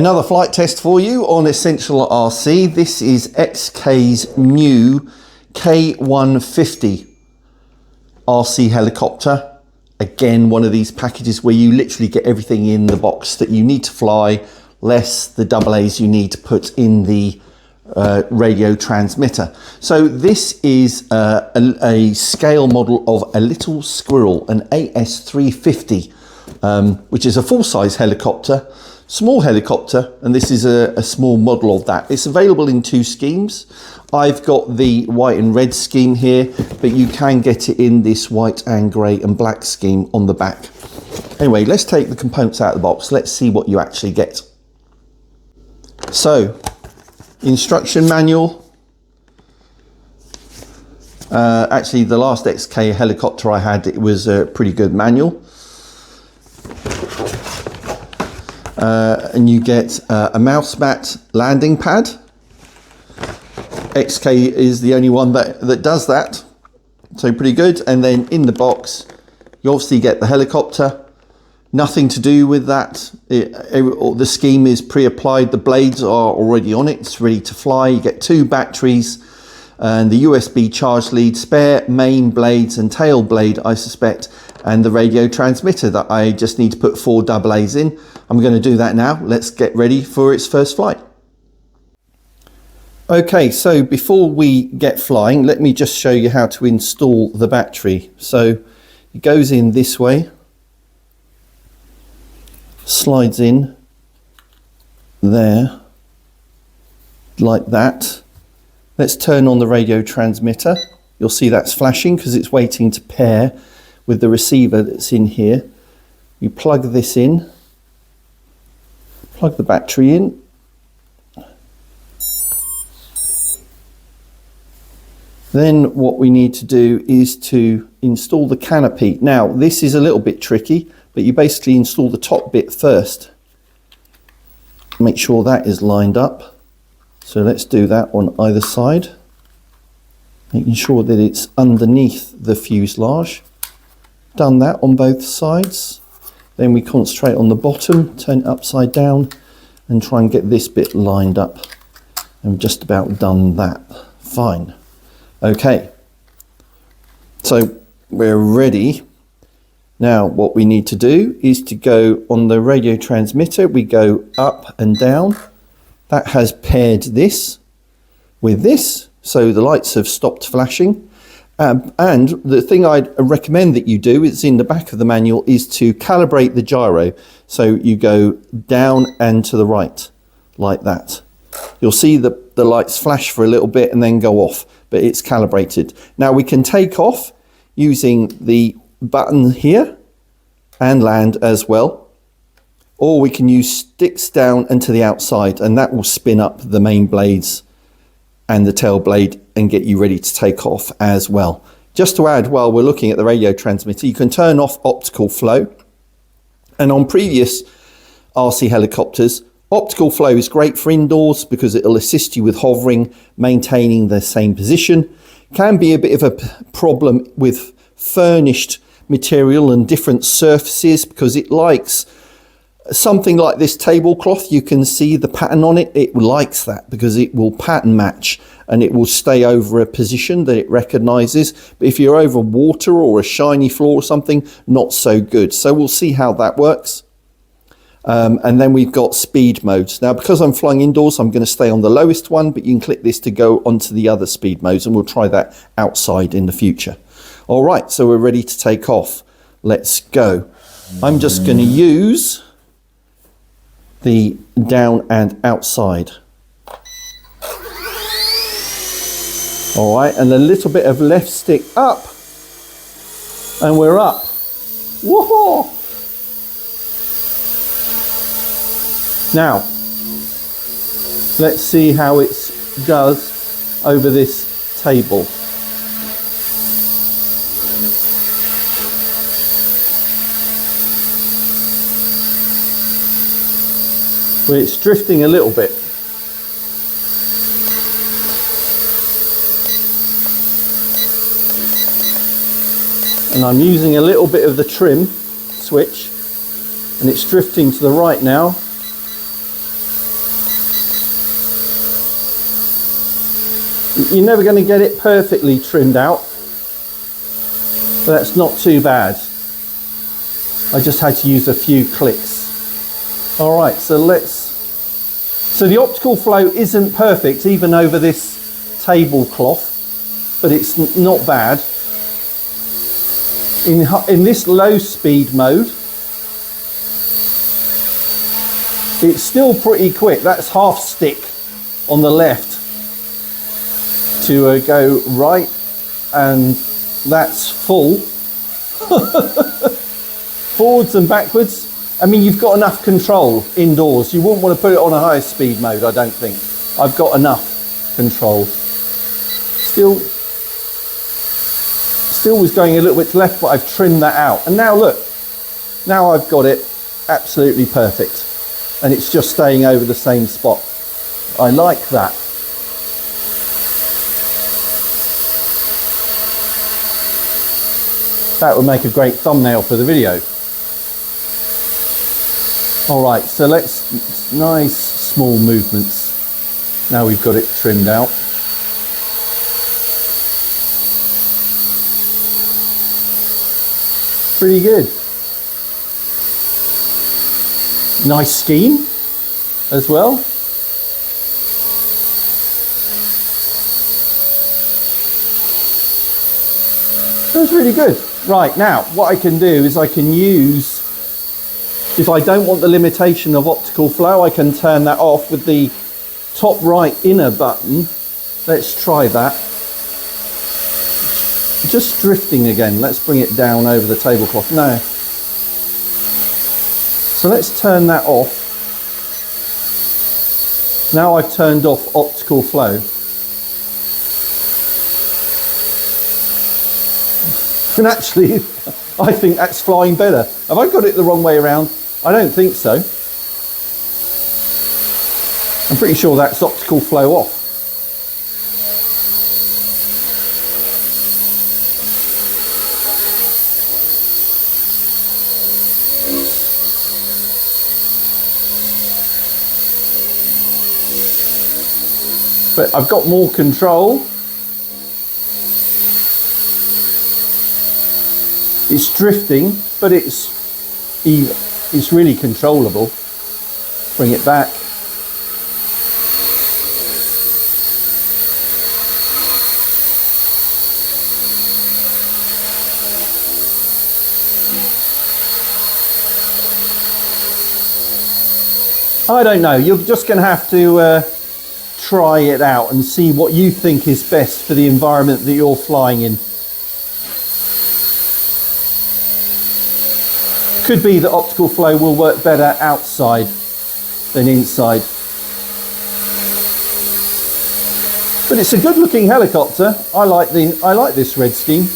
Another flight test for you on Essential RC. This is XK's new K150 RC helicopter. Again, one of these packages where you literally get everything in the box that you need to fly, less the AA's you need to put in the radio transmitter. So this is a scale model of a little Squirrel, an AS350, which is a full-size helicopter, small helicopter, and this is a small model of that. It's available in two schemes. I've got the white and red scheme here, but you can get it in this white and grey and black scheme on the back. Anyway, let's take the components out of the box. Let's see what you actually get. So, instruction manual. Actually, the last XK helicopter I had, it was a pretty good manual. And you get a mouse mat landing pad. XK is the only one that does that, so pretty good. And then in the box, you obviously get the helicopter. Nothing to do with that. The scheme is pre-applied. The blades are already on it. It's ready to fly. You get two batteries and the USB charge lead, spare main blades and tail blade, I suspect, and the radio transmitter that I just need to put 4 AA's in. I'm going to do that now. Let's get ready for its first flight. Okay, so before we get flying, let me just show you how to install the battery. So it goes in this way, slides in there, like that. Let's turn on the radio transmitter. You'll see that's flashing because it's waiting to pair with the receiver that's in here. You plug this in, plug the battery in. Then what we need to do is to install the canopy. Now, this is a little bit tricky, but you basically install the top bit first. Make sure that is lined up. So let's do that on either side, making sure that it's underneath the fuselage. Done that on both sides. Then we concentrate on the bottom, turn it upside down, and try and get this bit lined up. And we've just about done that. Fine. Okay. So we're ready. Now what we need to do is to go on the radio transmitter. We go up and down. That has paired this with this, so the lights have stopped flashing. And the thing I'd recommend that you do, is in the back of the manual, is to calibrate the gyro. So you go down and to the right, like that. You'll see the lights flash for a little bit and then go off, but it's calibrated. Now we can take off using the button here and land as well. Or we can use sticks down and to the outside, and that will spin up the main blades and the tail blade and get you ready to take off as well. Just to add, while we're looking at the radio transmitter, you can turn off optical flow. And on previous RC helicopters, optical flow is great for indoors because it'll assist you with hovering, maintaining the same position. Can be a bit of a problem with furnished material and different surfaces because it likes something like this tablecloth. You can see the pattern on it. It likes that because it will pattern match and it will stay over a position that it recognizes. But if you're over water or a shiny floor or something, not so good. So we'll see how that works. And then we've got speed modes. Now, because I'm flying indoors, I'm going to stay on the lowest one, but you can click this to go onto the other speed modes, and we'll try that outside in the future. All right, so we're ready to take off. Let's go. I'm just going to use the down and outside. All right, and a little bit of left stick up, and we're up. Whoa! Now, let's see how it does over this table. Well, it's drifting a little bit. And I'm using a little bit of the trim switch, and it's drifting to the right now. You're never going to get it perfectly trimmed out, but that's not too bad. I just had to use a few clicks. All right, so the optical flow isn't perfect even over this tablecloth, but it's not bad. In this low speed mode, it's still pretty quick. That's half stick on the left to go right, and that's full. Forwards and backwards. I mean, you've got enough control indoors. You wouldn't want to put it on a higher speed mode, I don't think. I've got enough control. Still was going a little bit to left, but I've trimmed that out. And now look, now I've got it absolutely perfect. And it's just staying over the same spot. I like that. That would make a great thumbnail for the video. All right, so nice small movements. Now we've got it trimmed out. Pretty good. Nice scheme as well. That's really good. Right, now what I can do is I can use, if I don't want the limitation of optical flow, I can turn that off with the top right inner button. Let's try that. Just drifting again. Let's bring it down over the tablecloth. No. So let's turn that off. Now I've turned off optical flow. And actually, I think that's flying better. Have I got it the wrong way around? I don't think so. I'm pretty sure that's optical flow off. But I've got more control. It's drifting, but it's really controllable. Bring it back. I don't know, you're just going to have to try it out and see what you think is best for the environment that you're flying in. Could be that optical flow will work better outside than inside. But it's a good looking helicopter. I like this red scheme.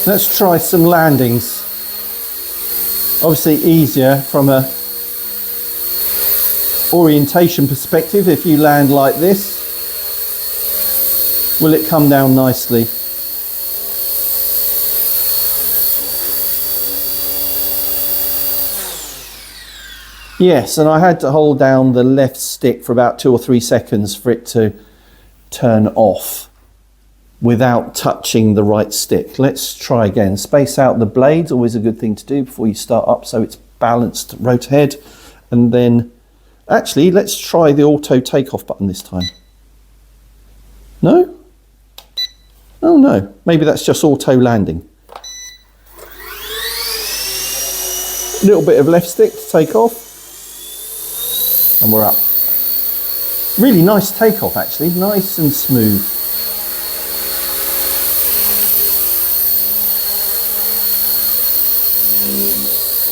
Let's try some landings. Obviously easier from a orientation perspective if you land like this. Will it come down nicely? Yes, and I had to hold down the left stick for about 2 or 3 seconds for it to turn off without touching the right stick. Let's try again. Space out the blades, always a good thing to do before you start up so it's balanced rotor head. And then, actually, let's try the auto takeoff button this time. No? Oh no, maybe that's just auto landing. A little bit of left stick to take off. And we're up. Really nice takeoff actually, nice and smooth.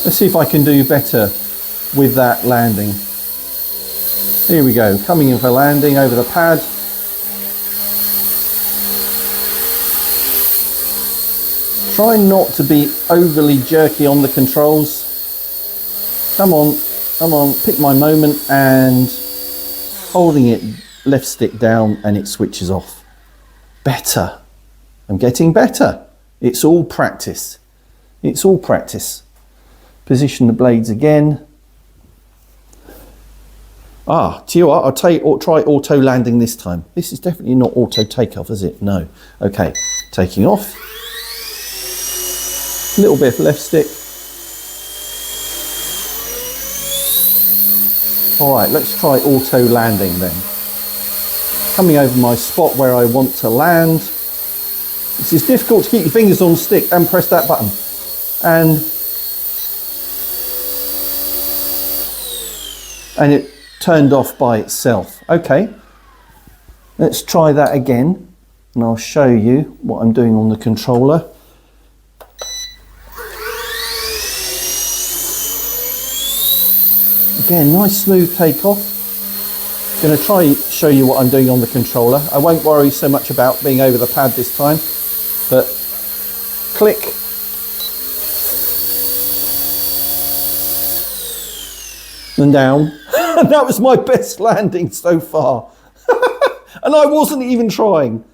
Let's see if I can do better with that landing. Here we go, coming in for landing over the pad. Try not to be overly jerky on the controls. Come on, pick my moment, and holding it left stick down and it switches off. Better. I'm getting better. It's all practice. It's all practice. Position the blades again. Do you know what? I'll try auto landing this time. This is definitely not auto takeoff, is it? No. Okay, taking off. A little bit of left stick. All right, let's try auto landing then. Coming over my spot where I want to land. This is difficult to keep your fingers on the stick and press that button. And it turned off by itself. Okay, let's try that again, and I'll show you what I'm doing on the controller. Again, nice smooth takeoff. Going to try show you what I'm doing on the controller. I won't worry so much about being over the pad this time, but click. And down. And that was my best landing so far. And I wasn't even trying.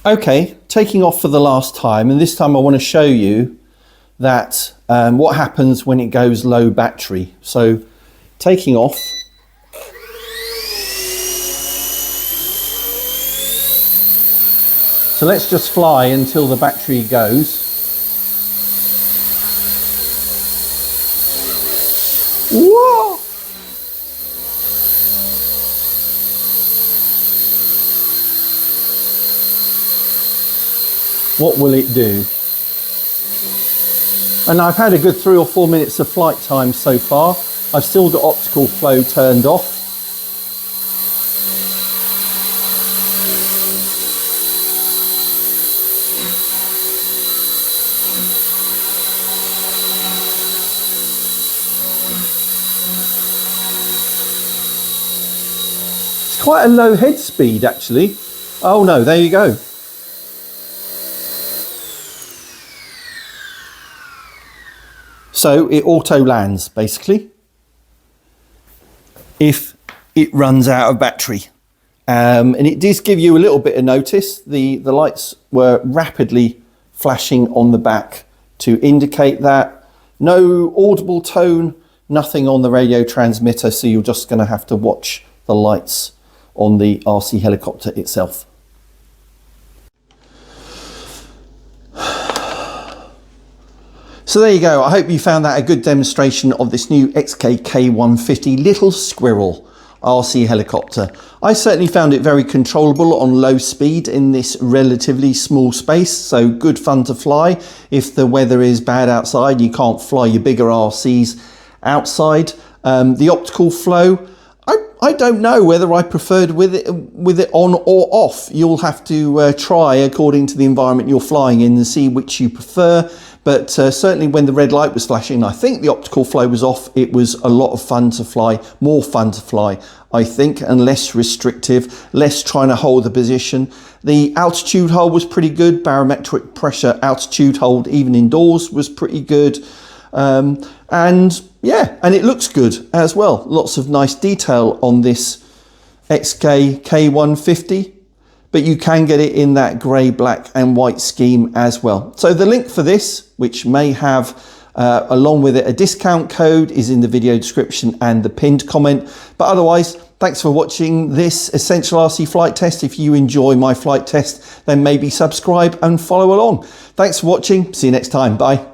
Okay, taking off for the last time, and this time I want to show you that what happens when it goes low battery. So taking off. So let's just fly until the battery goes. Whoa! What will it do? And I've had a good 3 or 4 minutes of flight time so far. I've still got optical flow turned off. It's quite a low head speed actually. Oh no, there you go. So it auto lands basically if it runs out of battery. And it does give you a little bit of notice. The lights were rapidly flashing on the back to indicate that. No audible tone, nothing on the radio transmitter, so you're just going to have to watch the lights on the RC helicopter itself. So there you go. I hope you found that a good demonstration of this new XK K150 Little Squirrel RC helicopter. I certainly found it very controllable on low speed in this relatively small space, so good fun to fly. If the weather is bad outside, you can't fly your bigger RCs outside. The optical flow, I don't know whether I preferred with it on or off. You'll have to try according to the environment you're flying in and see which you prefer. But certainly when the red light was flashing, I think the optical flow was off. It was a lot of fun to fly, more fun to fly, I think, and less restrictive, less trying to hold the position. The altitude hold was pretty good. Barometric pressure altitude hold, even indoors, was pretty good. And yeah, and it looks good as well. Lots of nice detail on this XK K150. But you can get it in that grey, black and white scheme as well. So the link for this, which may have along with it a discount code, is in the video description and the pinned comment. But otherwise, thanks for watching this Essential RC flight test. If you enjoy my flight test, then maybe subscribe and follow along. Thanks for watching. See you next time. Bye.